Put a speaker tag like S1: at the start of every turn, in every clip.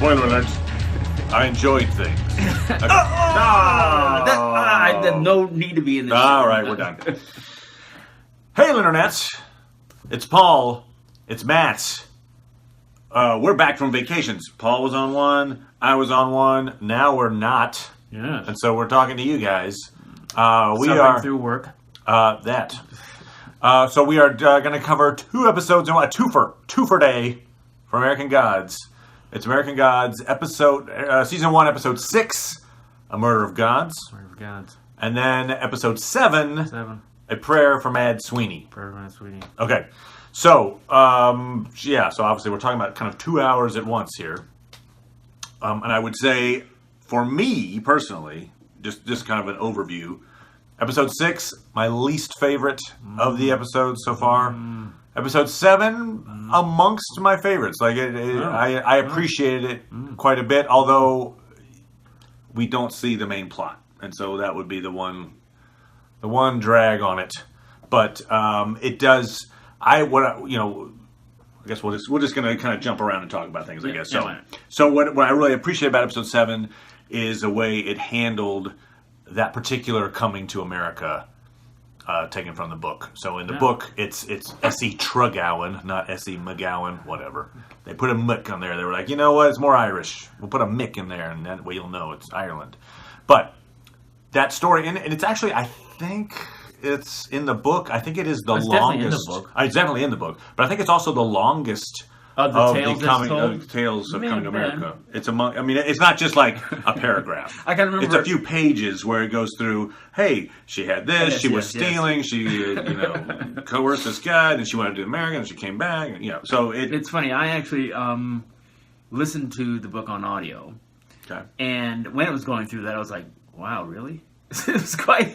S1: Spoiler alert. I enjoyed things. Okay.
S2: No need to be in this.
S1: All right, we're done. Hey, Internets. It's Paul. It's Matt. We're back from vacations. Paul was on one. I was on one. Now we're not.
S2: Yeah.
S1: And so we're talking to you guys. We
S2: Suffering
S1: are
S2: through work.
S1: So we are going to cover 2 episodes, a twofer day for American Gods. It's American Gods season 1, episode 6, A Murder of Gods.
S2: Murder of Gods.
S1: And then episode 7, A Prayer for Mad Sweeney.
S2: Prayer for Mad Sweeney.
S1: Okay. So, so obviously we're talking about kind of 2 hours at once here. And I would say, for me personally, just kind of an overview, episode 6, my least favorite of the episodes so far. Episode 7, amongst my favorites. Like I appreciated it quite a bit, although we don't see the main plot, and so that would be the one drag on it. But it does. I guess we're just going to kind of jump around and talk about things. I guess so. What I really appreciate about episode 7 is the way it handled that particular coming to America, taken from the book. So in the book, it's S.E. Trugowan, not S.E. McGowan, whatever. They put a Mick on there. They were like, you know what? It's more Irish. We'll put a Mick in there, and that way you'll know it's Ireland. But that story, and it's actually, I think it's in the book. I think it is the longest.
S2: Definitely in the book.
S1: It's definitely in the book. But I think it's also the longest
S2: of the tales
S1: of coming to America. It's it's not just like a paragraph.
S2: I can remember.
S1: It's a few pages where it goes through. Hey, she had this. She was stealing. She, coerced this guy. Then she went to America. And she came back. So
S2: it's funny. I actually listened to the book on audio.
S1: Okay. And
S2: when it was going through that, I was like, "Wow, really?" It was quite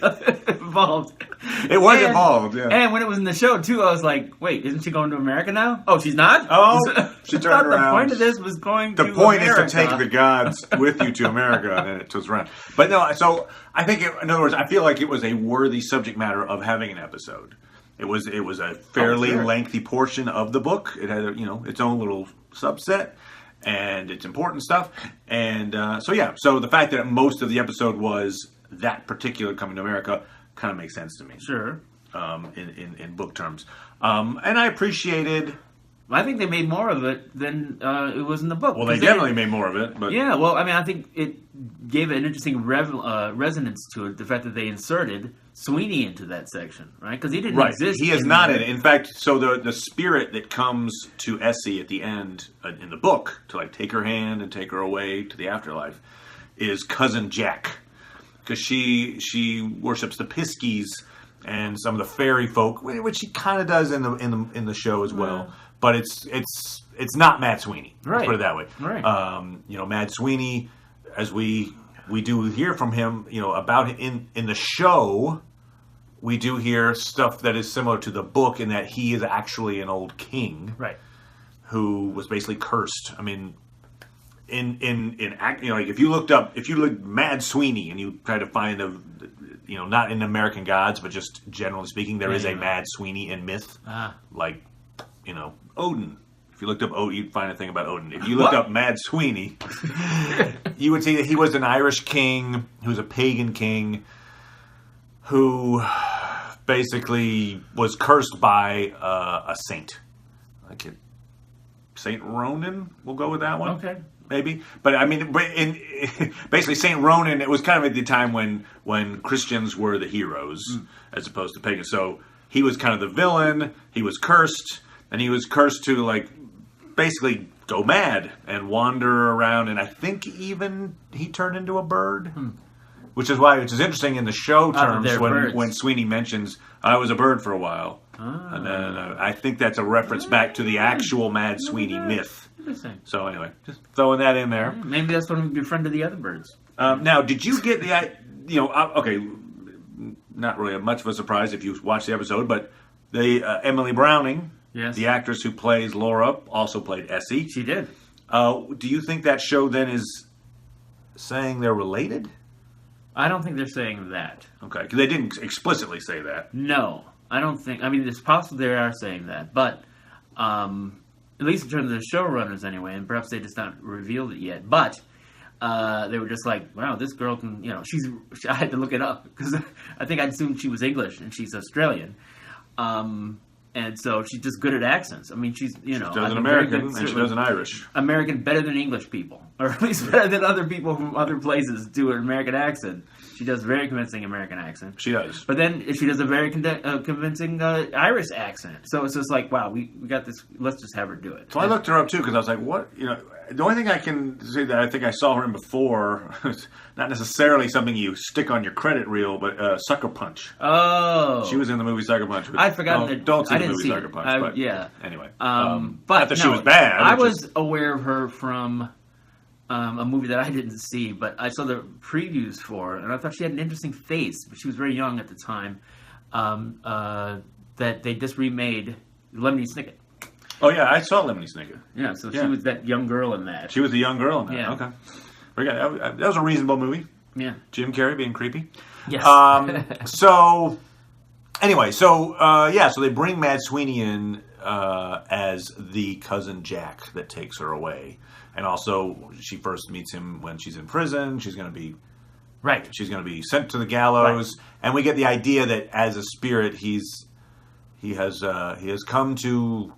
S2: involved.
S1: It was involved, yeah.
S2: And when it was in the show, too, I was like, wait, isn't she going to America now? Oh, she's not?
S1: Oh, she turned around.
S2: The point of this was going to America.
S1: The point is to take the gods with you to America, and then it turns around. But no, so I think, in other words, I feel like it was a worthy subject matter of having an episode. It was a fairly lengthy portion of the book. It had, its own little subset, and it's important stuff. And so the fact that most of the episode was that particular coming to America kind of makes sense to me.
S2: Sure.
S1: In book terms. And I appreciated...
S2: I think they made more of it than it was in the book.
S1: Well, they definitely made more of it. But
S2: yeah, well, I think it gave an interesting resonance to it, the fact that they inserted Sweeney into that section, right? Because he didn't exist.
S1: He is not in it. In fact, so the spirit that comes to Essie at the end in the book, to take her hand and take her away to the afterlife, is Cousin Jack. Because she worships the Piskies and some of the fairy folk, which she kind of does in the show as well. But it's not Mad Sweeney.
S2: Right.
S1: Let's put it that way.
S2: Right.
S1: Mad Sweeney, as we do hear from him, about in the show, we do hear stuff that is similar to the book in that he is actually an old king,
S2: right,
S1: who was basically cursed. I mean. If you looked Mad Sweeney and you try to find not in American Gods, but just generally speaking, there is a Mad Sweeney in myth, Odin. If you looked up Odin, you'd find a thing about Odin. If you looked up Mad Sweeney, you would see that he was an Irish king, who was a pagan king, who basically was cursed by a saint, Saint Ronan. We'll go with that one.
S2: Okay.
S1: Maybe, but basically Saint Ronan, it was kind of at the time when Christians were the heroes as opposed to pagans. So he was kind of the villain. He was cursed, and he was cursed to basically go mad and wander around. And I think even he turned into a bird, which is interesting in the show terms when Sweeney mentions I was a bird for a while, and then I think that's a reference back to the actual Mad Sweeney myth. So anyway, just throwing that in there.
S2: Maybe that's when we befriended the other birds.
S1: Now, did you get okay, not really much of a surprise if you watched the episode, but the Emily Browning, the actress who plays Laura, also played Essie.
S2: She did.
S1: Do you think that show then is saying they're related?
S2: I don't think they're saying that.
S1: Okay, because they didn't explicitly say that.
S2: No, I don't think. It's possible they are saying that, but at least in terms of the showrunners anyway, and perhaps they just not revealed it yet, but they were just like, wow, this girl can, I had to look it up, because I think I assumed she was English, and she's Australian. And so she's just good at accents. I mean, she does
S1: an American and she does an Irish.
S2: American better than English people, or at least better than other people from other places do an American accent. She does a very convincing American accent.
S1: She does.
S2: But then she does a very convincing Irish accent. So it's just like, wow, we got this. Let's just have her do it.
S1: So I looked her up too because I was like, what? The only thing I can say that I think I saw her in before, not necessarily something you stick on your credit reel, but Sucker Punch.
S2: Oh.
S1: She was in the movie Sucker Punch.
S2: I forgot that.
S1: Don't see
S2: I
S1: the
S2: didn't
S1: movie
S2: see
S1: Sucker
S2: it.
S1: Punch. But
S2: yeah.
S1: Anyway.
S2: But
S1: not that she was bad.
S2: I was aware of her from a movie that I didn't see, but I saw the previews for her, and I thought she had an interesting face, but she was very young at the time, that they just remade Lemony Snicket.
S1: Oh, yeah, I saw Lemony Snicket.
S2: Yeah, so she was that young girl in that.
S1: She was the young girl in that.
S2: Yeah.
S1: Okay. That was a reasonable movie.
S2: Yeah.
S1: Jim Carrey being creepy.
S2: Yes.
S1: So they bring Mad Sweeney in as the cousin Jack that takes her away. And also, she first meets him when she's in prison. She's going to be
S2: right.
S1: She's going to be sent to the gallows, and we get the idea that as a spirit, he has come to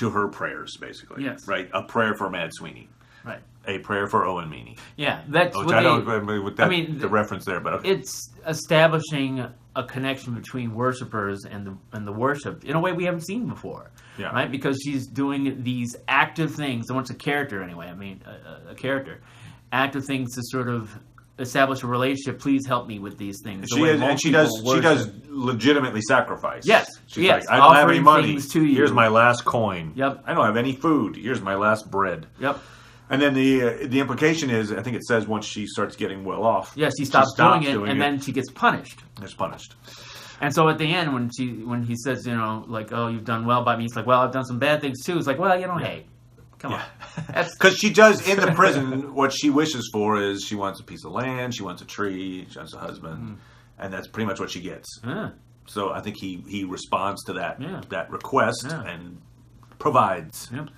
S1: her prayers, basically.
S2: Yes.
S1: Right. A prayer for Mad Sweeney.
S2: Right.
S1: A prayer for Owen Meany.
S2: Yeah, that's
S1: what the reference there, but okay.
S2: It's establishing a connection between worshipers and the worship in a way we haven't seen before.
S1: Yeah.
S2: Right, because she's doing these active things. So it's a character anyway. I mean, a character, active things to sort of establish a relationship. Please help me with these things.
S1: She does legitimately sacrifice.
S2: Yes,
S1: she's like, I don't have any money.
S2: To you.
S1: Here's my last coin.
S2: Yep.
S1: I don't have any food. Here's my last bread.
S2: Yep.
S1: And then the implication is, I think it says once she starts getting well off,
S2: yes, she stops doing it, and then she gets punished.
S1: It's punished.
S2: And so at the end, when he says, like, oh, you've done well by me, it's like, well, I've done some bad things too. It's like, well, hey, come on.
S1: Because she does, in the prison, what she wishes for is she wants a piece of land, she wants a tree, she wants a husband, and that's pretty much what she gets.
S2: Yeah.
S1: So I think he responds to that request and provides.
S2: Yep.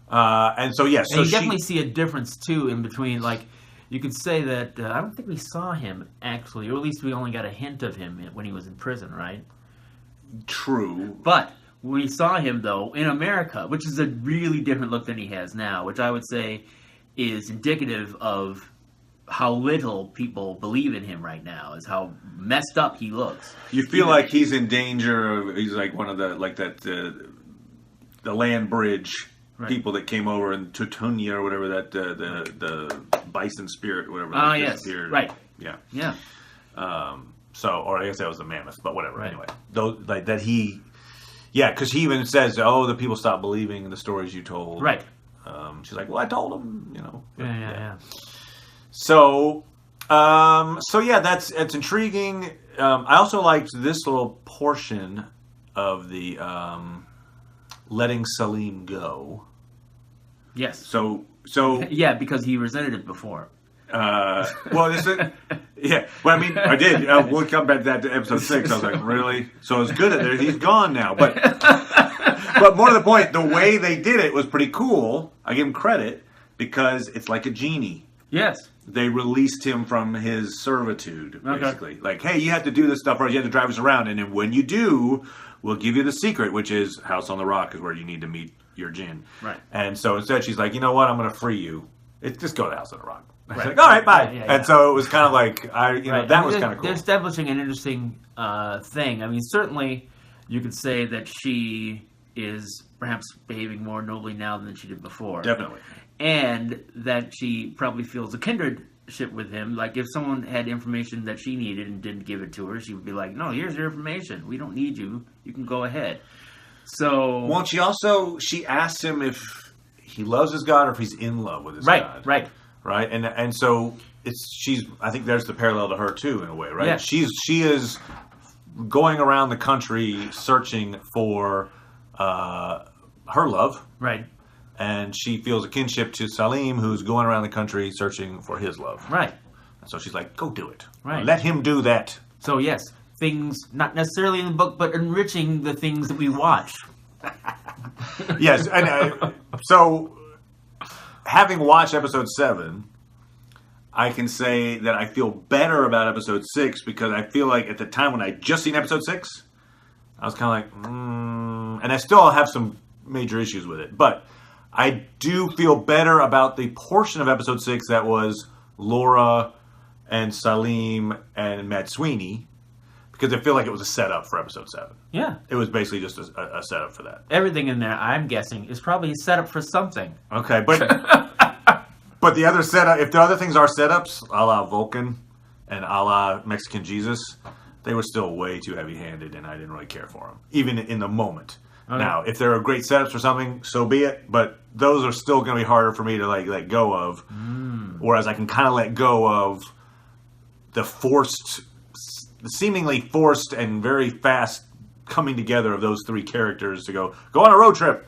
S1: And so, yes.
S2: And you definitely see a difference, too, in between, like, you could say that, I don't think we saw him, actually, or at least we only got a hint of him when he was in prison, right?
S1: True.
S2: But we saw him, though, in America, which is a really different look than he has now, which I would say is indicative of how little people believe in him right now, is how messed up he looks.
S1: You feel like he's in danger. He's like one of the land bridge people that came over in Tutunia or whatever, that the bison spirit or whatever.
S2: Oh, yes. Right.
S1: Yeah.
S2: Yeah.
S1: Or I guess that was the mammoth, but whatever. Right. Anyway, because he even says, the people stopped believing in the stories you told.
S2: Right.
S1: She's like, well, I told them,
S2: Yeah.
S1: So that's intriguing. I also liked this little portion of the letting Salim go.
S2: Yes.
S1: So
S2: yeah, because he resented it before.
S1: Well, I mean, I did. We'll come back to that to episode 6. I was like, really? So it's good that he's gone now. But more to the point, the way they did it was pretty cool. I give him credit because it's like a genie.
S2: Yes.
S1: They released him from his servitude, basically. Okay. Like, hey, you have to do this stuff, or you have to drive us around, and then when you do, we'll give you the secret, which is House on the Rock is where you need to meet your djinn.
S2: Right.
S1: And so instead, she's like, you know what? I'm going to free you. Just go to House on the Rock. Right. Like, all right, bye. Yeah. And so it was kind of like, that was kind of cool.
S2: They're establishing an interesting thing. I mean, certainly you could say that she is perhaps behaving more nobly now than she did before.
S1: Definitely.
S2: And that she probably feels a kindredship with him. Like, if someone had information that she needed and didn't give it to her, she would be like, no, here's your information. We don't need you. You can go ahead. So...
S1: Well, she asks him if he loves his God or if he's in love with his God.
S2: Right.
S1: And so I think there's the parallel to her too, in a way, right?
S2: Yeah.
S1: She is going around the country searching for her love.
S2: Right.
S1: And she feels a kinship to Salim, who's going around the country searching for his love.
S2: Right.
S1: And so she's like, go do it.
S2: Right.
S1: Let him do that.
S2: So, yes, things not necessarily in the book, but enriching the things that we watch.
S1: Yes, and so having watched episode 7, I can say that I feel better about episode 6 because I feel like at the time when I just seen episode 6, I was kind of like, and I still have some major issues with it, but I do feel better about the portion of episode 6 that was Laura and Salim and Matt Sweeney, because I feel like it was a setup for episode 7.
S2: Yeah.
S1: It was basically just a setup for that.
S2: Everything in there, I'm guessing, is probably a setup for something.
S1: Okay, but the other setup, if the other things are setups, a la Vulcan and a la Mexican Jesus, they were still way too heavy-handed, and I didn't really care for them, even in the moment. Okay. Now, if there are great setups for something, so be it. But those are still going to be harder for me to let go of. Whereas I can kind of let go of the seemingly forced and very fast coming together of those 3 characters to go on a road trip.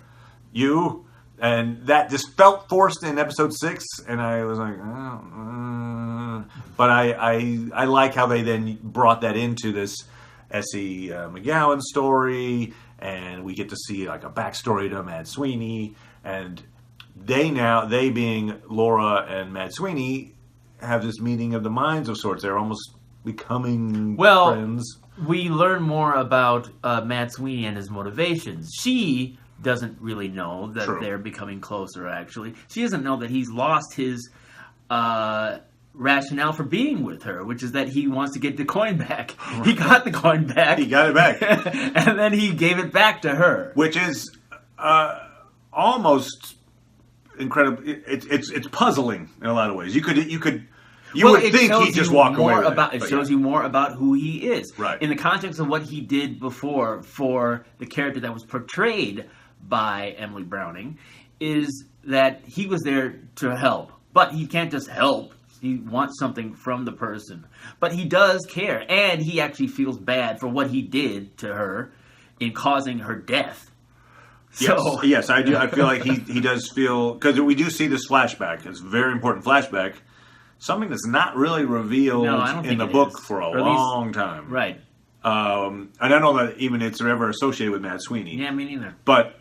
S1: And that just felt forced in episode 6, and I was like, but I like how they then brought that into this S.E. McGowan story, and we get to see like a backstory to Mad Sweeney, and they being Laura and Mad Sweeney have this meeting of the minds of sorts. They're almost becoming friends.
S2: We learn more about Mad Sweeney and his motivations. She doesn't really know that they're becoming closer, actually. She doesn't know that he's lost his rationale for being with her, which is that he wants to get the coin back. Right. He got the coin back.
S1: He got it back.
S2: And then he gave it back to her.
S1: Which is almost incredible. It's puzzling in a lot of ways. You would think he'd just walk away with it.
S2: It shows you more about who he is.
S1: Right.
S2: In the context of what he did before for the character that was portrayed by Emily Browning, is that he was there to help. But he can't just help. He wants something from the person. But he does care. And he actually feels bad for what he did to her in causing her death.
S1: Yes, I do. I feel like he does feel... Because we do see this flashback. It's a very important flashback. Something that's not really revealed in the book for a long time.
S2: Right.
S1: I don't know that even it's ever associated with Mad Sweeney.
S2: Yeah, me neither.
S1: But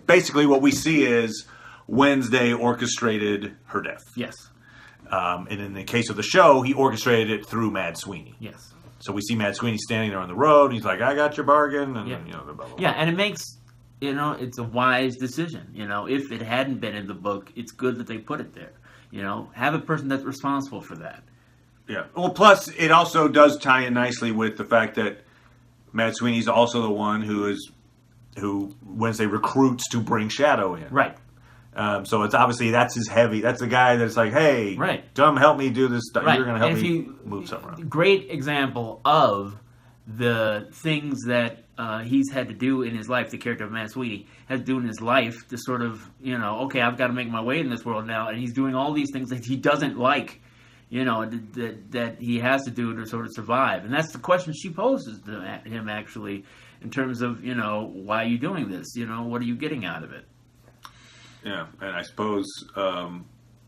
S1: basically what we see is Wednesday orchestrated her death.
S2: Yes.
S1: And in the case of the show, he orchestrated it through Mad Sweeney.
S2: Yes.
S1: So we see Mad Sweeney standing there on the road, and he's like, I got your bargain, and blah, blah, blah.
S2: Yeah, and it makes, it's a wise decision. If it hadn't been in the book, it's good that they put it there. Have a person that's responsible for that.
S1: Yeah. Well, plus, it also does tie in nicely with the fact that Mad Sweeney's also the one who Wednesday recruits to bring Shadow in.
S2: Right.
S1: So it's obviously that's the guy that's like, hey, come help me do this stuff.
S2: Right.
S1: You're going to help me move something around.
S2: Great example of the things that he's had to do in his life, the character of Matt Sweeney has to do in his life to sort of, okay, I've got to make my way in this world now, and he's doing all these things that he doesn't like, that he has to do to sort of survive. And that's the question she poses to him, actually, in terms of, why are you doing this? What are you getting out of it?
S1: Yeah, and I suppose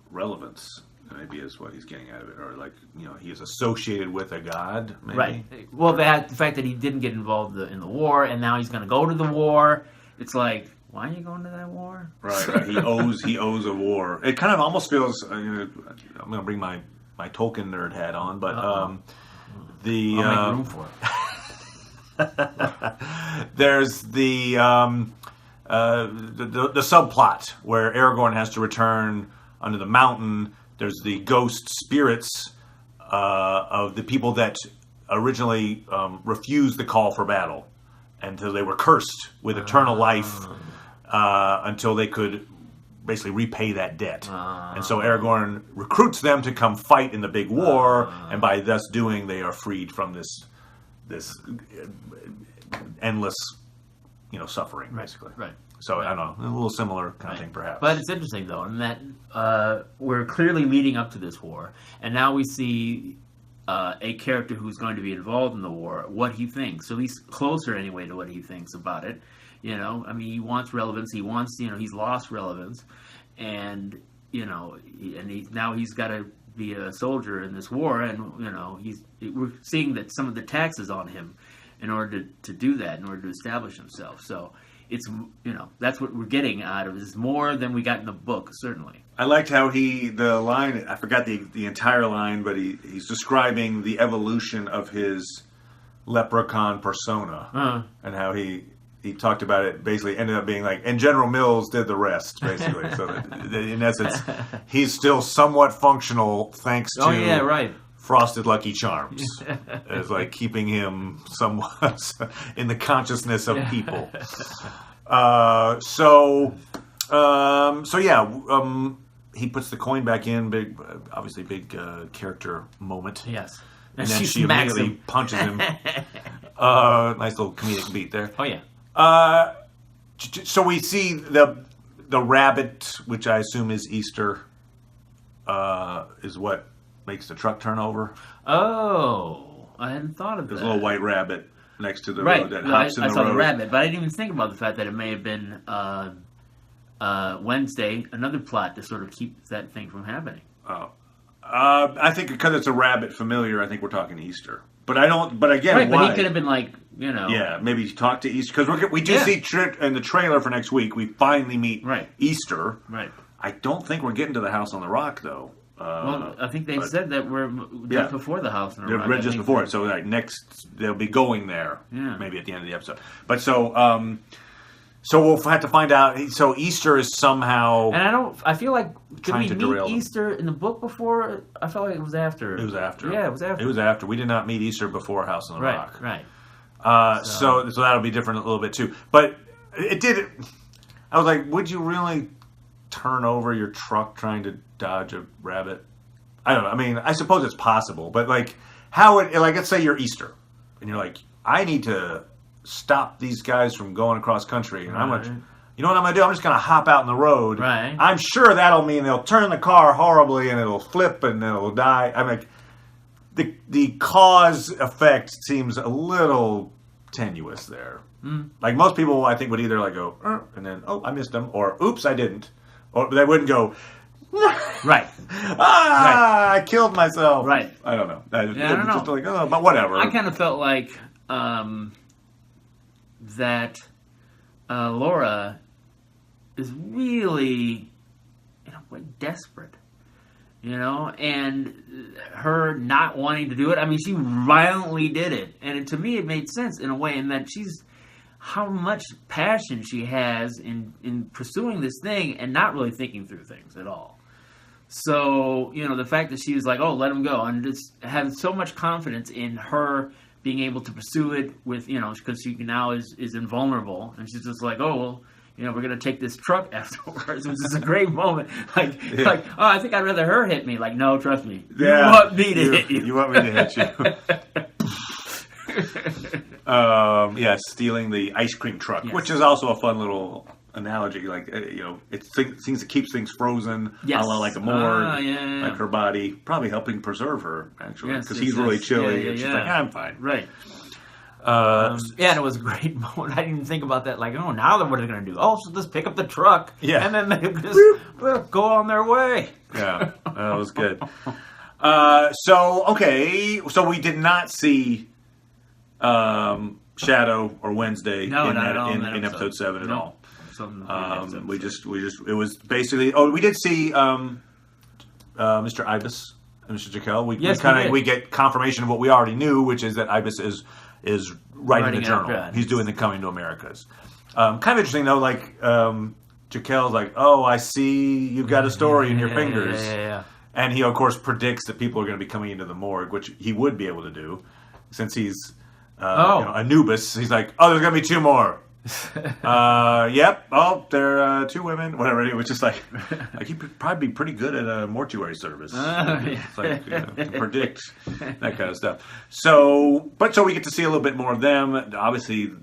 S1: relevance maybe is what he's getting out of it, or he is associated with a god, maybe.
S2: Right. Well, the fact that he didn't get involved in the war, and now he's going to go to the war. It's like, why are you going to that war?
S1: Right. He owes a war. It kind of almost feels. I'm going to bring my Tolkien nerd hat on, but
S2: I'll make room for
S1: it. There's the subplot where Aragorn has to return under the mountain. There's the ghost spirits of the people that originally refused the call for battle until they were cursed with eternal life until they could basically repay that debt. And so Aragorn recruits them to come fight in the big war, and by thus doing, they are freed from this endless suffering, basically.
S2: Right.
S1: So, I don't know, a little similar kind of thing, perhaps.
S2: But it's interesting, though, in that we're clearly leading up to this war, and now we see a character who's going to be involved in the war, what he thinks. So he's closer, anyway, to what he thinks about it. He wants relevance. He wants, he's lost relevance. And, now he's got to be a soldier in this war, and, we're seeing that some of the tax is on him in order to do that, in order to establish himself. So it's, that's what we're getting out of it. It's more than we got in the book, certainly.
S1: I liked how the line, I forgot the entire line, but he's describing the evolution of his leprechaun persona and how he talked about it, basically ended up being like, and General Mills did the rest, basically. So that in essence, he's still somewhat functional thanks to Frosted Lucky Charms. It's like keeping him somewhat in the consciousness of people. He puts the coin back in. Obviously big character moment.
S2: Yes.
S1: And then she immediately punches him. Nice little comedic beat there.
S2: Oh, yeah.
S1: So we see the rabbit, which I assume is Easter, is what makes the truck turn over.
S2: Oh, I hadn't thought of that.
S1: There's a little white rabbit next to the road that hops in the road. I saw
S2: the rabbit, but I didn't even think about the fact that it may have been Wednesday, another plot to sort of keep that thing from happening.
S1: Oh. I think because it's a rabbit familiar, I think we're talking Easter. But I don't. But again,
S2: right?
S1: Why?
S2: But he could have been like,
S1: Yeah, maybe talk to Easter because we do see in the trailer for next week. We finally meet Easter.
S2: Right.
S1: I don't think we're getting to the house on the rock though.
S2: Well, I think they said that we're just before the house on the rock.
S1: They're just before it. So next they'll be going there.
S2: Yeah.
S1: Maybe at the end of the episode. But so we'll have to find out. So Easter is somehow.
S2: And I feel like, did we meet Easter in the book before? I felt like it was after.
S1: It was after.
S2: Yeah, it was after.
S1: It was after. We did not meet Easter before House on the Rock.
S2: Right.
S1: So that'll be different a little bit too. But it did. I was like, would you really turn over your truck trying to dodge a rabbit? I don't know. I mean, I suppose it's possible, but like, let's say you're Easter, and you're like, I need to stop these guys from going across country, and you know what I'm going to do? I'm just going to hop out in the road.
S2: Right.
S1: I'm sure that'll mean they'll turn the car horribly, and it'll flip, and it'll die. I'm like, the cause effect seems a little tenuous there. Like most people, I think would either like go, and then I missed them, or oops, I didn't, or they wouldn't go.
S2: Right.
S1: I killed myself.
S2: Right.
S1: I don't know.
S2: I don't know.
S1: Just like, but whatever.
S2: I kind of felt like that Laura is really, in a way, desperate. And her not wanting to do it. I mean, she violently did it. And to me, it made sense in a way in that how much passion she has in pursuing this thing and not really thinking through things at all. So, the fact that she was like, let him go, and just have so much confidence in her being able to pursue it with, because she now is invulnerable. And she's just like, we're going to take this truck afterwards, which is a great moment. I think I'd rather her hit me. Like, no, trust me. You want me to hit you.
S1: You want me to hit you. Stealing the ice cream truck, which is also a fun little analogy. Like, it seems to keep things frozen, a la like a morgue, like her body, probably helping preserve her, actually, because he's really chilly, and she's like, I'm fine.
S2: Right. And it was a great moment. I didn't even think about that. Like, now what are they going to do? So just pick up the truck, and then they just go on their way.
S1: Yeah, that was good. So we did not see Shadow or Wednesday in episode 7 at all. It was basically. We did see Mr. Ibis and Mr. Jekyll. We get confirmation of what we already knew, which is that Ibis is writing the journal. He's doing the Coming to Americas. Kind of interesting though. Like Jekyll's like, I see you've got a story in your fingers, and he of course predicts that people are going to be coming into the morgue, which he would be able to do since he's Anubis. He's like, there's going to be 2 more. Yep. There are 2 women. Whatever. It was just like he'd probably be pretty good at a mortuary service. It's like to predict that kind of stuff. So we get to see a little bit more of them. Obviously,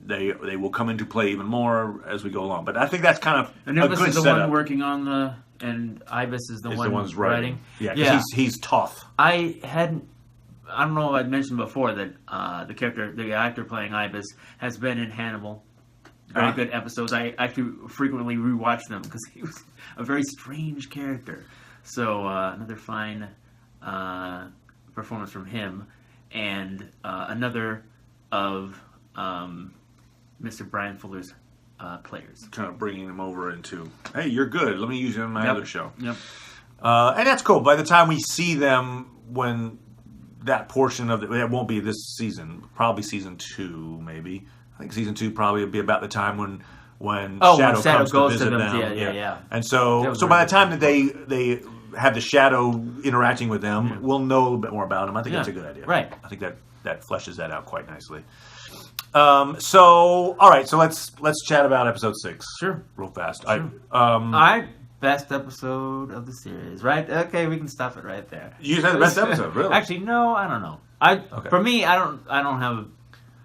S1: they will come into play even more as we go along. But I think that's kind of
S2: Anubis
S1: a good
S2: is the
S1: setup.
S2: one working on and Ibis is the one writing.
S1: Yeah. He's tough.
S2: I don't know if I'd mentioned before that the actor playing Ibis has been in Hannibal. Very good episodes. I actually frequently rewatch them because he was a very strange character. So another fine performance from him. And another of Mr. Brian Fuller's players.
S1: Kind of bringing them over into, hey, you're good. Let me use you in my other show.
S2: Yep.
S1: And that's cool. By the time we see them, when that portion of it won't be this season, probably season 2, maybe. I think season 2 probably would be about the time when Shadow comes to visit them.
S2: Yeah.
S1: And so by the time that they have the Shadow interacting with them, we'll know a little bit more about them. I think that's a good idea.
S2: Right.
S1: I think that fleshes that out quite nicely. So all right, so let's chat about episode 6.
S2: Sure.
S1: Real fast.
S2: Sure. Best episode of the series, right? Okay, we can stop it right there.
S1: You said the best episode, really?
S2: Actually, no, I don't know. For me, I don't have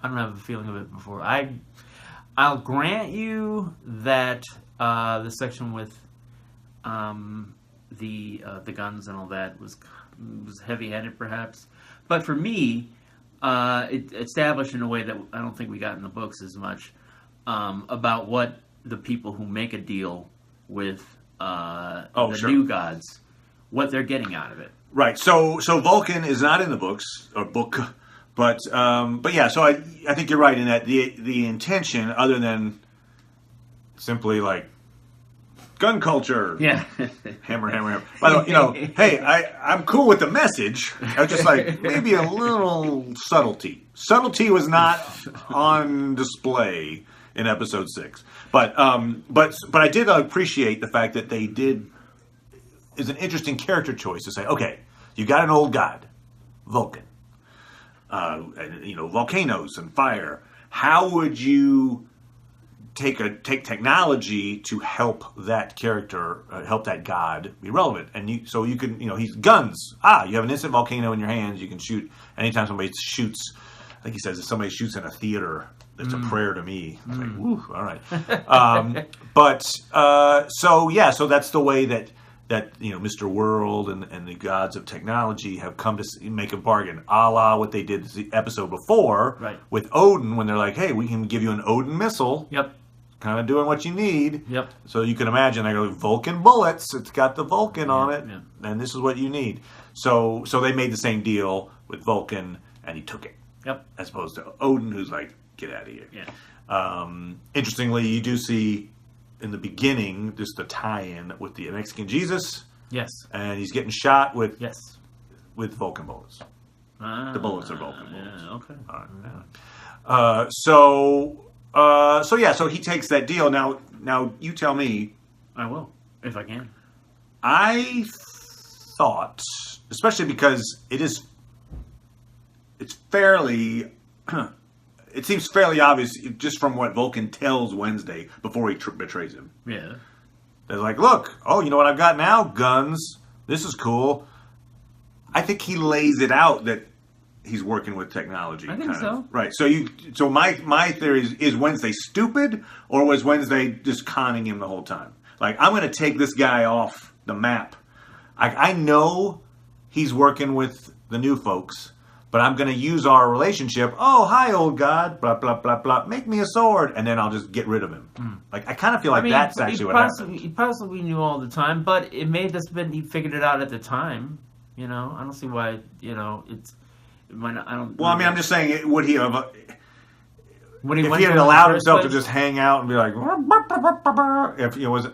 S2: a feeling of it before. I'll grant you that the section with the guns and all that was heavy-handed, perhaps. But for me, it established in a way that I don't think we got in the books as much about what the people who make a deal with new gods, what they're getting out of it.
S1: Right. So Vulcan is not in the books or book, but yeah. So I think you're right in that the intention, other than simply like gun culture, hammer. By the way, hey, I'm cool with the message. I was just like maybe a little subtlety. Subtlety was not on display in episode 6, but I did appreciate the fact that they did. Is an interesting character choice to say, okay, you got an old god, Vulcan, and, volcanoes and fire. How would you take technology to help that character, help that god be relevant? And so you can, he's guns. You have an instant volcano in your hands. You can shoot anytime somebody shoots. I think he says if somebody shoots in a theater, it's a prayer to me. It's like, woo, all right. So that's the way that Mr. World and the gods of technology have come to make a bargain, a la what they did the episode before with Odin, when they're like, hey, we can give you an Odin missile.
S2: Yep.
S1: Kind of doing what you need.
S2: Yep.
S1: So you can imagine, I go, Vulcan bullets, it's got the Vulcan on it, and this is what you need. So they made the same deal with Vulcan, and he took it.
S2: Yep.
S1: As opposed to Odin, who's like, get out of here.
S2: Yeah.
S1: Interestingly, you do see in the beginning just the tie-in with the Mexican Jesus.
S2: Yes.
S1: And he's getting shot with Vulcan bullets. The bullets are Vulcan bullets.
S2: Yeah, okay.
S1: All right. So he takes that deal. Now you tell me.
S2: I will, if I can.
S1: I thought, especially because it's fairly. It seems fairly obvious just from what Vulcan tells Wednesday before he betrays him.
S2: Yeah.
S1: They're like, look, you know what I've got now? Guns. This is cool. I think he lays it out that he's working with technology.
S2: I think so.
S1: Right. So my theory is Wednesday stupid, or was Wednesday just conning him the whole time? Like, I'm going to take this guy off the map. I know he's working with the new folks, but I'm going to use our relationship. Oh, hi, old god. Blah, blah, blah, blah. Make me a sword. And then I'll just get rid of him. Like, I kind of feel like that's actually what happened.
S2: He possibly knew all the time, but it may have just been he figured it out at the time. I don't see why, it's... It might not, I don't...
S1: Well, I mean, I'm just saying, would he have...
S2: If
S1: he had allowed himself to just hang out and be like... If it was,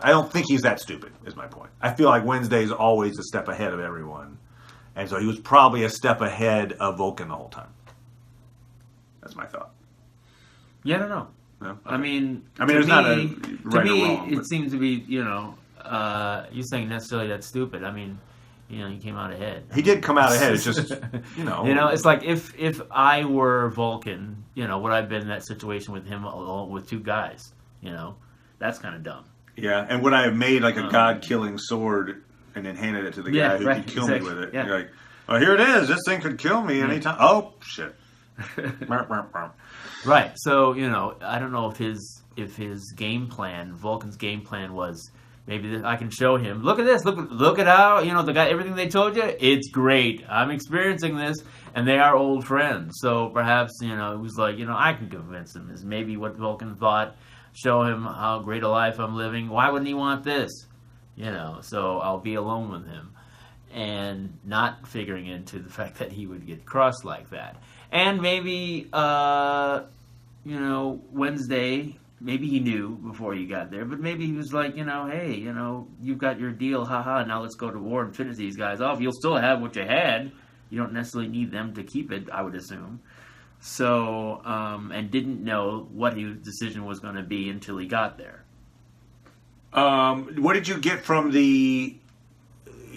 S1: I don't think he's that stupid, is my point. I feel like Wednesday's always a step ahead of everyone. And so he was probably a step ahead of Vulcan the whole time. That's my thought.
S2: Yeah, I don't know.
S1: No? Okay.
S2: I mean,
S1: there's not a right
S2: to me,
S1: or wrong.
S2: It seems to be, you're saying necessarily that's stupid. I mean, he came out ahead.
S1: He did come out ahead. It's just,
S2: it's like if I were Vulcan, would I have been in that situation with him along with two guys? That's kind of dumb.
S1: Yeah, and would I have made like a god-killing sword and then handed it to the guy who could kill me with it? Yeah. You're like, well, here it is. This thing could kill me anytime. Oh, shit.
S2: Right. So, I don't know if his game plan, Vulcan's game plan was, maybe I can show him. Look at this. Look at how the guy. Everything they told you, it's great. I'm experiencing this, and they are old friends. So perhaps it was like I can convince him. Is maybe what Vulcan thought. Show him how great a life I'm living. Why wouldn't he want this? So I'll be alone with him, and not figuring into the fact that he would get crossed like that. And maybe Wednesday, maybe he knew before he got there, but maybe he was like, hey, you've got your deal, haha, now let's go to war and finish these guys off. You'll still have what you had. You don't necessarily need them to keep it, I would assume. So, and didn't know what his decision was going to be until he got there.
S1: What did you get from the?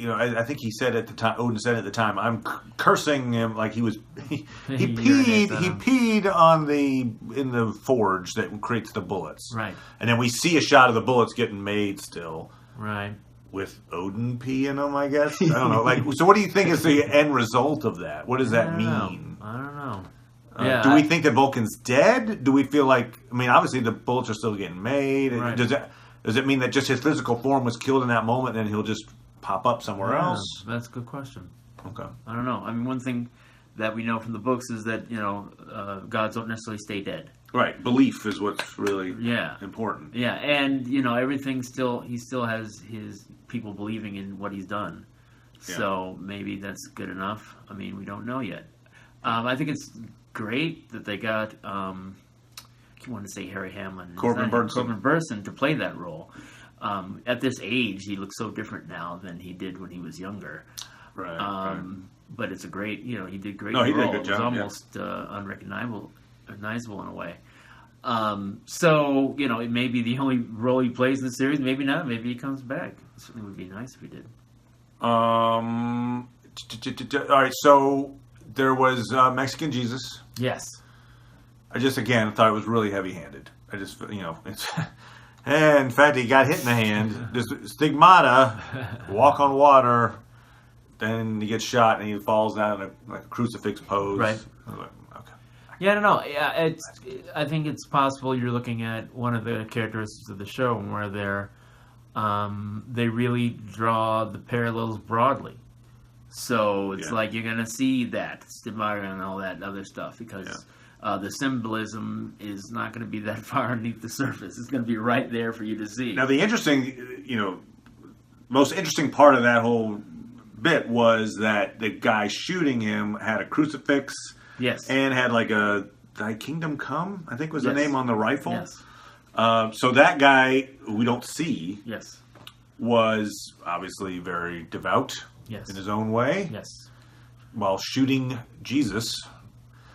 S1: I think he said at the time. Odin said at the time, "I'm cursing him like he was." He peed in the forge that creates the bullets.
S2: Right.
S1: And then we see a shot of the bullets getting made still.
S2: Right.
S1: With Odin pee in them, I guess. I don't know. So what do you think is the end result of that? What does that mean?
S2: I don't know.
S1: Do we think that Vulcan's dead? Do we feel like? I mean, obviously the bullets are still getting made.
S2: Right.
S1: Does it mean that just his physical form was killed in that moment, and he'll just pop up somewhere else?
S2: That's a good question.
S1: Okay.
S2: I don't know. I mean, one thing that we know from the books is that gods don't necessarily stay dead.
S1: Right. Belief is what's really important.
S2: Yeah, and everything he still has his people believing in what he's done. Yeah. So maybe that's good enough. I mean, we don't know yet. I think it's great that they got. I want to say Harry Hamlin,
S1: Corbin
S2: Burnson to play that role. At this age, he looks so different now than he did when he was younger.
S1: Right.
S2: But it's a great, he did great.
S1: No, he
S2: role.
S1: did a good job.
S2: It was almost unrecognizable in a way. So it may be the only role he plays in the series. Maybe not. Maybe he comes back. It certainly would be nice if he did.
S1: All right. So there was Mexican Jesus.
S2: Yes.
S1: I just again thought it was really heavy-handed. I just it's. And in fact, he got hit in the hand. Just stigmata, walk on water. Then he gets shot and he falls down in a crucifix pose.
S2: Right.
S1: I was like, okay.
S2: Yeah, I don't know. Yeah, I think it's possible you're looking at one of the characteristics of the show where they really draw the parallels broadly. So it's like you're gonna see that stigmata and all that other stuff because. The symbolism is not going to be that far underneath the surface. It's going to be right there for you to see.
S1: Now, the most interesting part of that whole bit was that the guy shooting him had a crucifix.
S2: Yes.
S1: And had like a Thy Kingdom Come, I think was the name on the rifle.
S2: Yes.
S1: So that guy, who we don't see,
S2: yes,
S1: was obviously very devout in his own way.
S2: Yes. While
S1: shooting Jesus.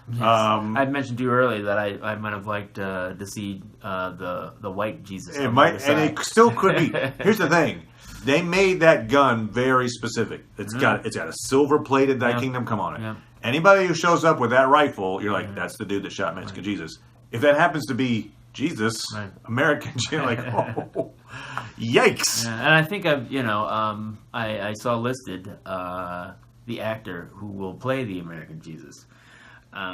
S2: Yes. I mentioned to you earlier that I might have liked to see the white Jesus.
S1: It might, and it still could be. Here's the thing: they made that gun very specific. It's got a silver plated Thy Kingdom Come on it. Yep. Anybody who shows up with that rifle, you're like, that's the dude that shot Mexican Jesus. If that happens to be Jesus, American, you're like, oh, yikes!
S2: Yeah, and I think I saw listed the actor who will play the American Jesus.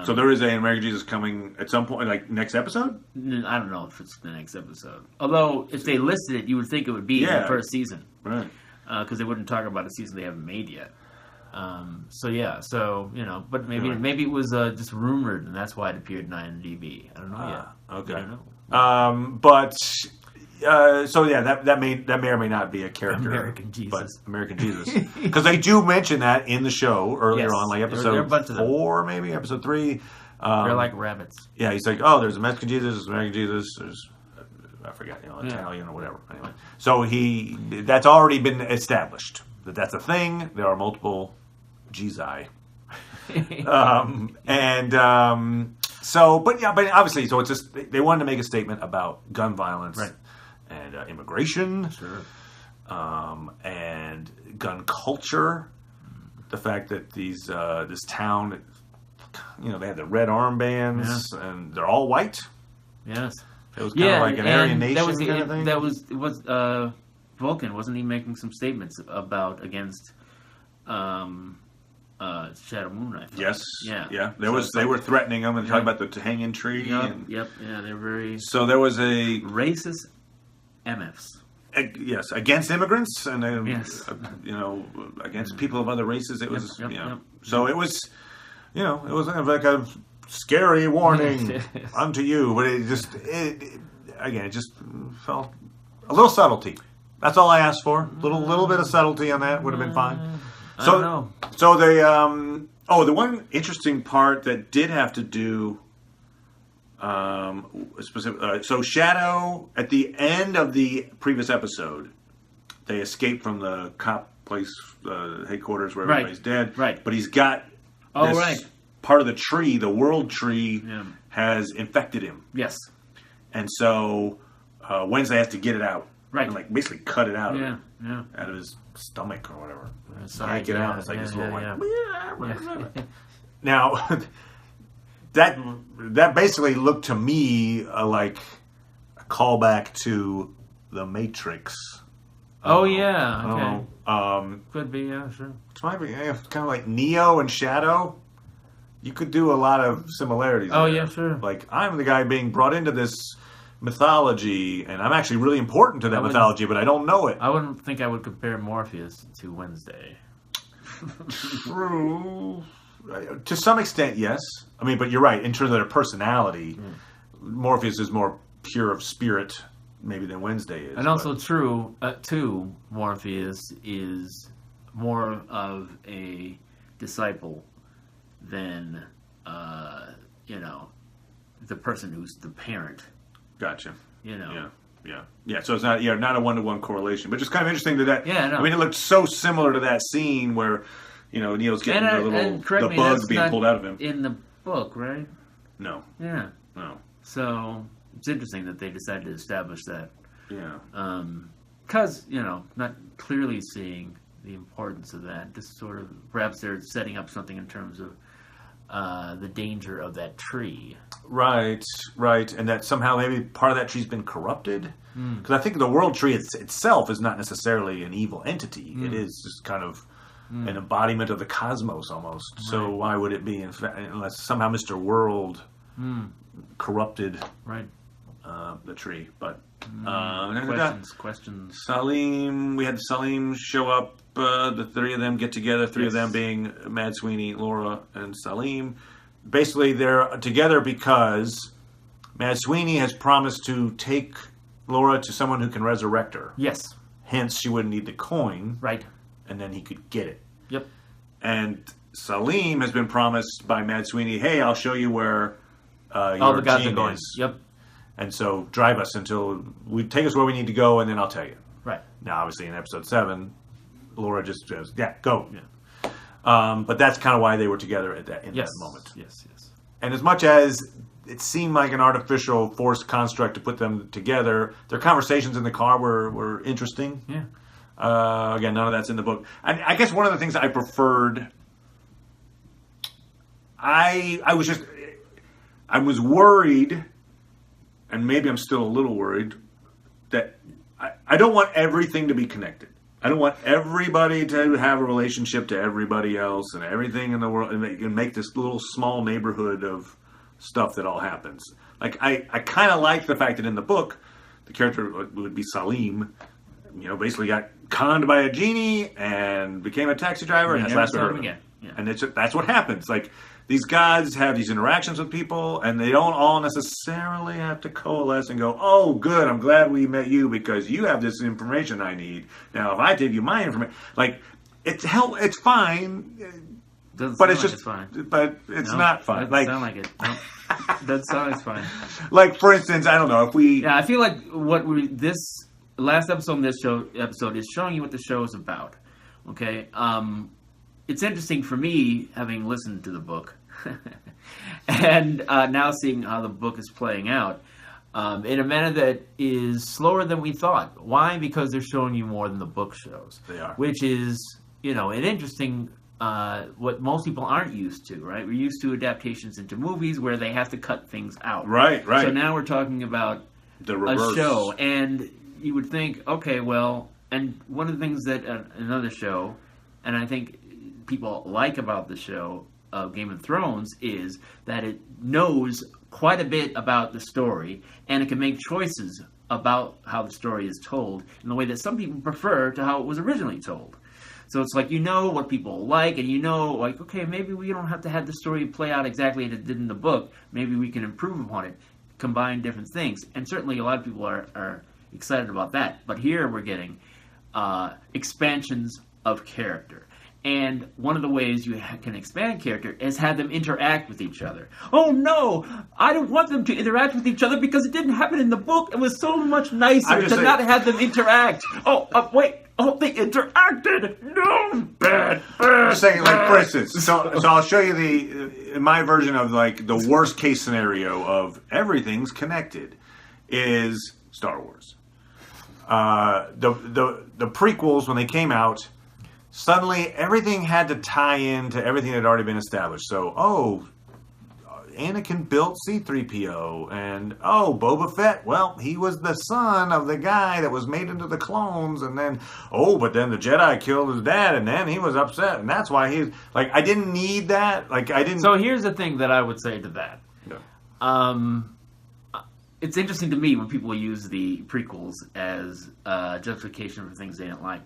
S1: So there is an American Jesus coming at some point, like next episode?
S2: I don't know if it's the next episode. Although, if they listed it, you would think it would be in the first season.
S1: Right.
S2: Because they wouldn't talk about a season they haven't made yet. But maybe it was just rumored, and that's why it appeared in IMDb. I don't know yet.
S1: Okay.
S2: I don't know.
S1: That may or may not be a character.
S2: American Jesus.
S1: But American Jesus. Because they do mention that in the show earlier on, like episode 4, maybe, episode 3.
S2: They're like rabbits.
S1: Yeah, he's like, oh, there's a Mexican Jesus, there's American Jesus, there's, I forget, Italian or whatever. Anyway. So that's already been established. That's a thing. There are multiple Jesus. But obviously, so it's just, they wanted to make a statement about gun violence.
S2: Right.
S1: And immigration, and gun culture. The fact that this town, they had the red armbands, and they're all white.
S2: Yes,
S1: it was kind of like an Aryan nation kind of thing.
S2: It was Vulcan, wasn't he making some statements against Shadow Moon? I thought.
S1: Yes, yeah. They were threatening him and talking about the hanging tree.
S2: Yep. They're very.
S1: So there was a
S2: racist. MFs.
S1: Yes, against immigrants and against people of other races. It was So it was, it was kind of like a scary warning unto you, but it just felt a little subtlety. That's all I asked for. Little bit of subtlety on that would have been fine.
S2: I don't know.
S1: So the one interesting part that did have to do. So Shadow, at the end of the previous episode, they escape from the cop place headquarters where everybody's dead.
S2: Right.
S1: But he's got part of the tree, the world tree, has infected him.
S2: Yes.
S1: And so Wednesday has to get it out.
S2: Right.
S1: And like basically cut it out of him.
S2: Yeah.
S1: Out of his stomach or whatever.
S2: Sorry,
S1: Get out. It's like this little
S2: yeah.
S1: Now, that basically looked to me like a callback to The Matrix.
S2: Oh, yeah.
S1: I don't know.
S2: Could be, yeah, sure.
S1: It's kind of like Neo and Shadow. You could do a lot of similarities there.
S2: Yeah, sure.
S1: Like, I'm the guy being brought into this mythology, and I'm actually really important to that mythology, but I don't know it.
S2: I wouldn't think I would compare Morpheus to Wednesday.
S1: True. To some extent, yes. I mean, but you're right. In terms of their personality, Morpheus is more pure of spirit, maybe, than Wednesday is.
S2: And also true, too, Morpheus is more of a disciple than, the person who's the parent.
S1: Gotcha.
S2: Yeah.
S1: So it's not a one-to-one correlation, but just kind of interesting that.
S2: Yeah, no.
S1: I mean, it looked so similar to that scene where, Neo's getting the bugs being pulled out of him.
S2: In the book, right?
S1: No.
S2: Yeah.
S1: No.
S2: So it's interesting that they decided to establish that.
S1: Yeah.
S2: Because not clearly seeing the importance of that. Just sort of perhaps they're setting up something in terms of the danger of that tree.
S1: Right, and that somehow maybe part of that tree's been corrupted. Because I think the world tree itself is not necessarily an evil entity. It is just kind of an embodiment of the cosmos almost. Right. So why would it be, unless somehow Mr. World corrupted the tree? But
S2: questions.
S1: Salim, we had Salim show up. The three of them get together. Three of them being Mad Sweeney, Laura, and Salim. Basically, they're together because Mad Sweeney has promised to take Laura to someone who can resurrect her.
S2: Yes.
S1: Hence, she wouldn't need the coin.
S2: Right.
S1: And then he could get it.
S2: Yep.
S1: And Salim has been promised by Mad Sweeney, hey, I'll show you where all
S2: the gods are going. Yep.
S1: And so drive us take us where we need to go, and then I'll tell you.
S2: Right.
S1: Now, obviously, in episode 7, Laura just says, yeah, go. Yeah. But that's kind of why they were together in that moment.
S2: Yes.
S1: And as much as it seemed like an artificial forced construct to put them together, their conversations in the car were interesting.
S2: Yeah.
S1: Again, none of that's in the book. I guess one of the things I preferred, I was worried, and maybe I'm still a little worried, that I don't want everything to be connected. I don't want everybody to have a relationship to everybody else and everything in the world, and make this little small neighborhood of stuff that all happens. Like, I kind of like the fact that in the book, the character would be Salim, basically got conned by a genie and became a taxi driver, and that's last we heard of him. Yeah. And that's what happens. Like, these gods have these interactions with people, and they don't all necessarily have to coalesce and go, oh, good, I'm glad we met you because you have this information I need. Now, if I give you my information, like, it's fine, but it's
S2: fine.
S1: But it's not fine.
S2: Doesn't sound like it. No. That sounds fine.
S1: Like, for instance, I don't know, if we...
S2: Yeah, I feel like this last episode in this episode is showing you what the show is about. Okay? It's interesting for me, having listened to the book, and now seeing how the book is playing out, in a manner that is slower than we thought. Why? Because they're showing you more than the book shows.
S1: They are.
S2: Which is, an interesting, what most people aren't used to, right? We're used to adaptations into movies where they have to cut things out.
S1: Right.
S2: So now we're talking about
S1: the reverse.
S2: A show, and you would think, okay, well, and one of the things that another show, and I think people like about the show of Game of Thrones, is that it knows quite a bit about the story, and it can make choices about how the story is told in the way that some people prefer to how it was originally told. So it's like, what people like, and okay, maybe we don't have to have the story play out exactly as it did in the book. Maybe we can improve upon it, combine different things. And certainly a lot of people are excited about that. But here we're getting expansions of character. And one of the ways you can expand character is have them interact with each other. Oh no, I don't want them to interact with each other because it didn't happen in the book. It was so much nicer to not have them interact. Oh, wait. Oh, they interacted. No, bad.
S1: I'm just saying, like, for instance, so I'll show you my version of like the worst case scenario of everything's connected is Star Wars. The prequels, when they came out, suddenly everything had to tie into everything that had already been established. So, Anakin built C-3PO, and Boba Fett, well, he was the son of the guy that was made into the clones, and then, but then the Jedi killed his dad, and then he was upset, and that's why he's, like, I didn't need that, like, I didn't...
S2: So here's the thing that I would say to that. Yeah. It's interesting to me when people use the prequels as justification for things they didn't like.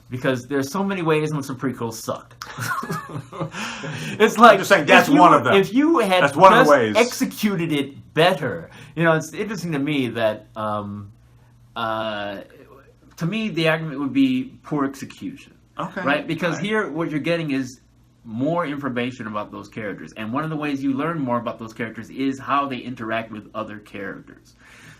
S2: Because there's so many ways in which the prequels suck. It's like,
S1: I'm just saying that's one of them.
S2: If you had
S1: that's one of the ways.
S2: Executed it better, it's interesting to me that to me the argument would be poor execution.
S1: Okay.
S2: Right? Because here what you're getting is more information about those characters, and one of the ways you learn more about those characters is how they interact with other characters.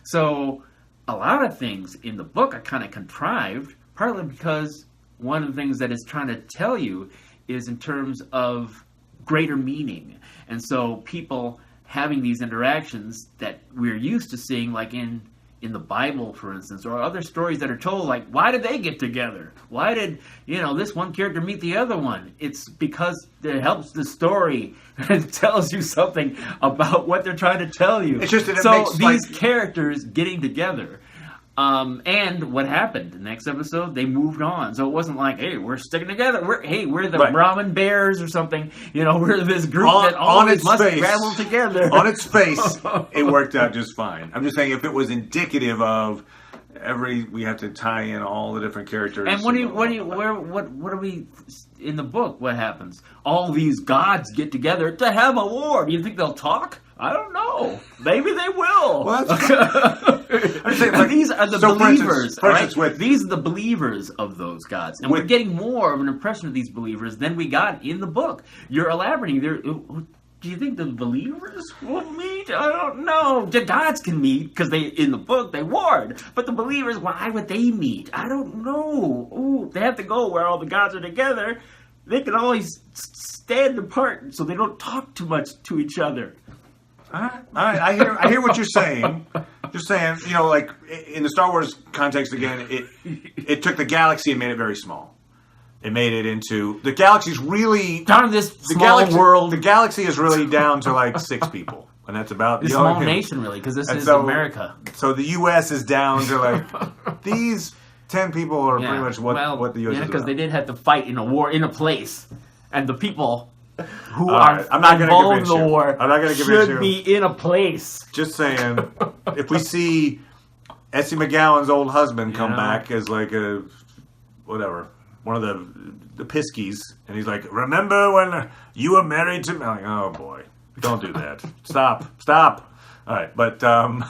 S2: So a lot of things in the book are kind of contrived, partly because one of the things that it's trying to tell you is in terms of greater meaning. And so people having these interactions that we're used to seeing, like in the Bible, for instance, or other stories that are told, like, why did they get together? Why did, this one character meet the other one? It's because it helps the story and tells you something about what they're trying to tell you.
S1: It's just that
S2: these characters getting together. And what happened? The next episode, they moved on. So it wasn't like, hey, we're sticking together. We're the Brahmin Bears or something. We're this group that always must travel together.
S1: On its face, it worked out just fine. I'm just saying, if it was indicative of we have to tie in all the different characters.
S2: And what are we in the book? What happens? All these gods get together to have a war. Do you think they'll talk? I don't know. Maybe they will.
S1: Well, I'm saying, like,
S2: these are the believers.
S1: For instance,
S2: these are the believers of those gods. And we're getting more of an impression of these believers than we got in the book. You're elaborating. Do you think the believers will meet? I don't know. The gods can meet because in the book they warred. But the believers, why would they meet? I don't know. Ooh, they have to go where all the gods are together. They can always stand apart so they don't talk too much to each other.
S1: All right. I hear what you're saying. Just saying, like in the Star Wars context again, it took the galaxy and made it very small. It made it into the galaxy's really
S2: down to this small world.
S1: The galaxy is really down to like 6 people, and that's about
S2: the small nation, really, because this is America.
S1: So the U.S. is down to like these 10 people are pretty much what the U.S. is about.
S2: Because they did have to fight in a war in a place, and the people who
S1: I'm not
S2: involved in the war
S1: I'm not gonna give
S2: should be in a place.
S1: Just saying, if we see Essie McGowan's old husband come back as like a whatever, one of the Piskies, and he's like, "Remember when you were married to me?" I'm like, oh boy, don't do that. Stop. All right, but all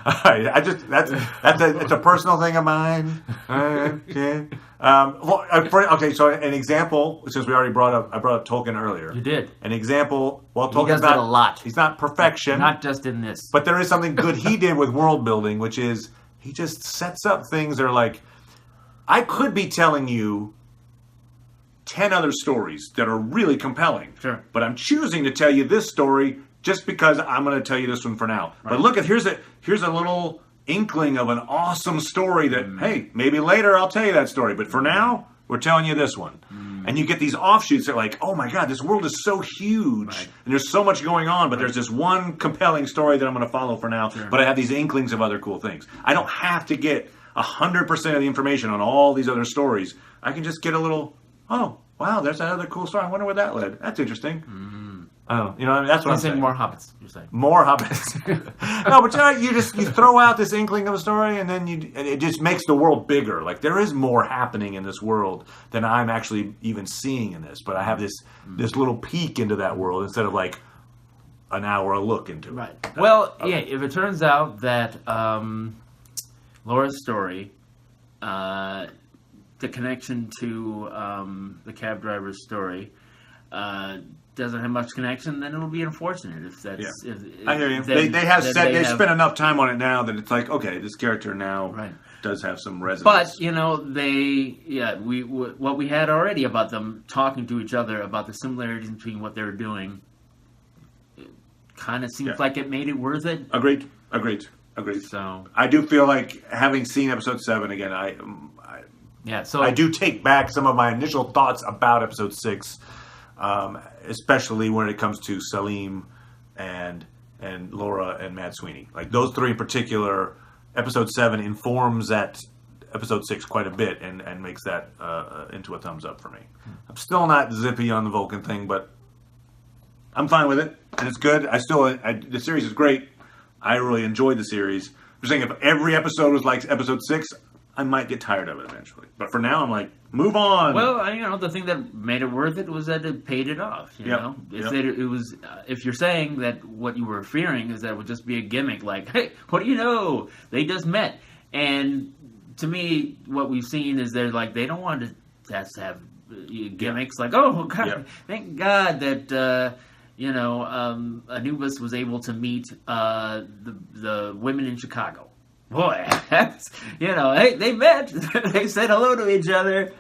S1: right. It's a personal thing of mine. Okay. Okay, so an example, since we already I brought up Tolkien earlier.
S2: You did.
S1: An example. Well,
S2: Tolkien's does that a lot.
S1: He's not perfection,
S2: not just in this,
S1: but there is something good he did with world building, which is he just sets up things that are like, I could be telling you 10 other stories that are really compelling.
S2: Sure.
S1: But I'm choosing to tell you this story just because I'm going to tell you this one for now. Right. But look, here's a little inkling of an awesome story that, hey, maybe later I'll tell you that story. But for now, we're telling you this one. And you get these offshoots that are like, oh my God, this world is so huge. Right. And there's so much going on, but there's this one compelling story that I'm going to follow for now. Sure. But I have these inklings of other cool things. I don't have to get 100% of the information on all these other stories. I can just get a little, oh, wow, there's another cool story. I wonder where that led. That's interesting. Oh, that's what I'm saying.
S2: More hobbits, you're saying.
S1: More hobbits. No, but you throw out this inkling of a story, and then it just makes the world bigger. Like, there is more happening in this world than I'm actually even seeing in this. But I have this little peek into that world instead of like an hour a look into it.
S2: Right. Well, if it turns out that Laura's story the connection to the cab driver's story doesn't have much connection, then it'll be unfortunate if that's.
S1: Yeah.
S2: If,
S1: I hear you.
S2: then,
S1: They have
S2: then
S1: said they
S2: have,
S1: spent enough time on it now that it's like, okay, this character now
S2: right.
S1: does have some resonance.
S2: But you know, what we had already about them talking to each other about the similarities between what they were doing. Kind of seems like it made it worth it.
S1: Agreed.
S2: So
S1: I do feel like having seen episode 7 again, I do take back some of my initial thoughts about episode 6, especially when it comes to Salim and Laura and Mad Sweeney. Like those three in particular, episode 7 informs that episode 6 quite a bit and makes that into a thumbs up for me. I'm still not zippy on the Vulcan thing, but I'm fine with it, and it's good. The series is great. I really enjoyed the series. I'm just saying, if every episode was like episode 6, I might get tired of it eventually. But for now, I'm like, move on.
S2: Well, the thing that made it worth it was that it paid it off. You know, it was. If you're saying that what you were fearing is that it would just be a gimmick, like, hey, what do you know? They just met, and to me, what we've seen is they're like they don't want to have gimmicks like, oh God, thank God that. Anubis was able to meet the women in Chicago. Boy, hey, they met. They said hello to each other,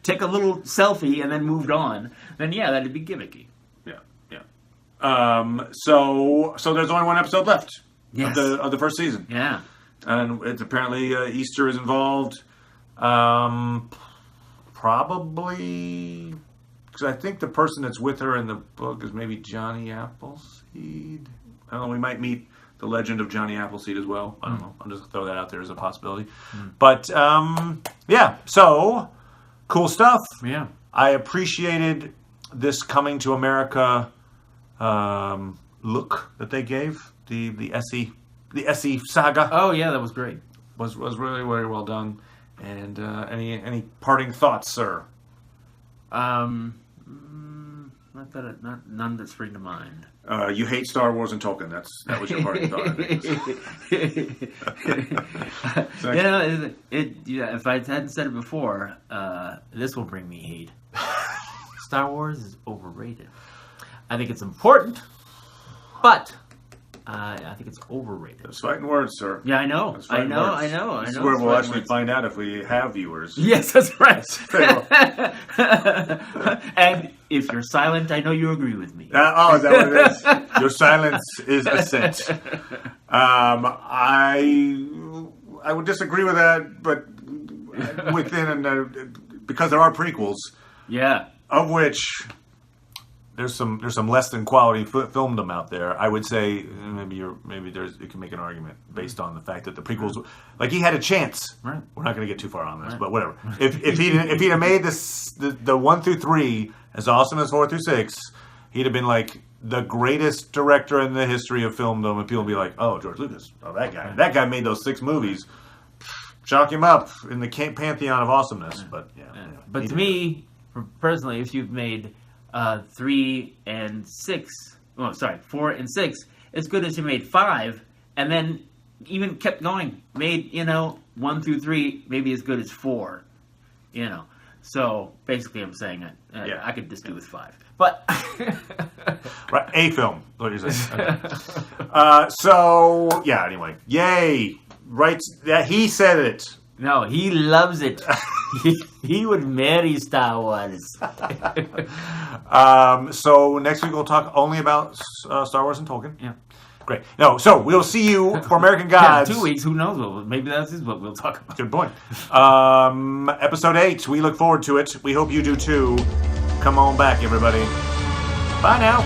S2: take a little selfie, and then moved on. Then, that'd be gimmicky.
S1: Yeah. So there's only one episode left of the first season.
S2: Yeah.
S1: And it's apparently Easter is involved. Probably... Because I think the person that's with her in the book is maybe Johnny Appleseed. I don't know. We might meet the legend of Johnny Appleseed as well. I don't know. I'll just throw that out there as a possibility. But, so, cool stuff.
S2: Yeah.
S1: I appreciated this coming to America look that they gave. The Essie saga.
S2: Oh, yeah, that was great.
S1: Was really very well done. And any parting thoughts, sir?
S2: None that spring to mind.
S1: You hate Star Wars and Tolkien. That was your parting thought. I think.
S2: If I hadn't said it before, this will bring me hate. Star Wars is overrated. I think it's important, but I think it's overrated.
S1: Those fighting words, sir.
S2: Yeah, I know. I know.
S1: This is where we'll actually find out if we have viewers.
S2: Yes, that's right. And if you're silent, I know you agree with me.
S1: Is that what it is? Your silence is assent. I would disagree with that, but because there are prequels.
S2: Yeah.
S1: Of which there's some less than quality filmdom out there. I would say you can make an argument based on the fact that the prequels, like he had a chance.
S2: Right.
S1: We're not going to get too far on this, but whatever. If he'd have made the 1 through 3 as awesome as 4 through 6, he'd have been like the greatest director in the history of filmdom, and people would be like, "Oh, George Lucas, that guy made those 6 movies." Chalk him up in the pantheon of awesomeness. But anyway,
S2: but to me, personally, if you've made 3 and 6, 4 and 6, as good as you made 5, and then even kept going, made 1 through 3 maybe as good as 4, So basically, I'm saying I could just do with 5, but
S1: right, a film. What you're saying? Okay. Anyway, yay! Right, that he said it.
S2: No, he loves it. he would marry Star Wars.
S1: So next week we'll talk only about Star Wars and Tolkien.
S2: Yeah.
S1: Great. No, so we'll see you for American Gods.
S2: 2 weeks, who knows? Maybe that's what we'll talk about.
S1: Good point. Episode 8, we look forward to it. We hope you do too. Come on back, everybody. Bye now.